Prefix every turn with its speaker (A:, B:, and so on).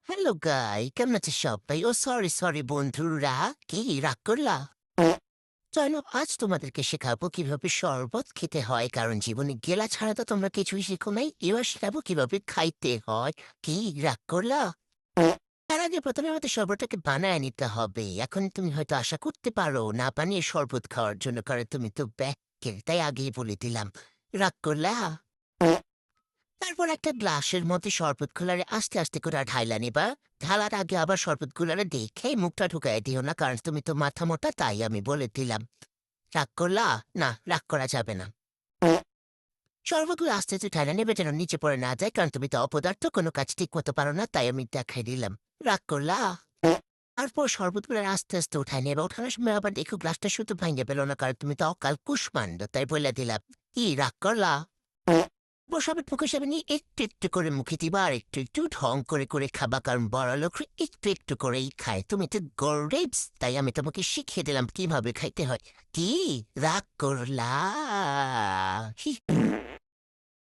A: Hello guy, কেমন আছে সবাই? ও সরি সরি বন্ধুরা, কি রাগ করলা? চলো আজ তোমাদেরকে শেখাবো কিভাবে শরবত খেতে হয়, কারণ জীবনে গেলা ছাড়া তো তোমরা কিছুই শিখো নাই। এবার শেখাবো কিভাবে খাইতে হয়। কি রাগ করলা? তার আগে প্রথমে আমাদের শরবতটাকে বানায় নিতে হবে। এখন তুমি হয়তো আশা করতে পারো না বানিয়ে শরবত খাওয়ার জন্য, কারণ তুমি তো ব্যাকের, তাই আগেই বলে দিলাম। রাগ করলা? তারপর একটা গ্লাসের মধ্যে শরবত গুলারে আস্তে আস্তে করে ঢাইলা নিবা। ঢালার আগে আবার শরবত গুলারে দেখে মুখটা ঢুকাই দিও না, কারণ তুমি তো মাথা মোটা, তাই আমি বলে দিলাম। রাগ করলা? না, রাগ করা যাবে না। শরবতগুলো আস্তে আস্তে ঢাইলা নেবে যেন নিচে পড়ে না যায়, কারণ তুমি তো অপদার্থ, কোনো কাজ ঠিক মতো পারো না, তাই আমি দেখাই দিলাম। রাগ করলা? তারপর শরবতগুলো আস্তে আস্তে উঠাই নেবে। ওঠানোর সময় আবার দেখো গ্লাসটা শুধু ভাঙে পেলো না, কারণ তুমি তো অকাল কুষ্মাণ্ড, তাই বলে দিলাম। কি রাগ করলা? বসাবে মুখে সামনে নিয়ে একটু একটু করে মুখে দিবা, আর একটু একটু ঢং করে করে খাবা, কারণ বড় লোক একটু একটু করেই খায়। তুমি তো গরিব, তাই আমি তোমাকে শিখিয়ে দিলাম কিভাবে খাইতে হয়। কি রাগ করলা? হি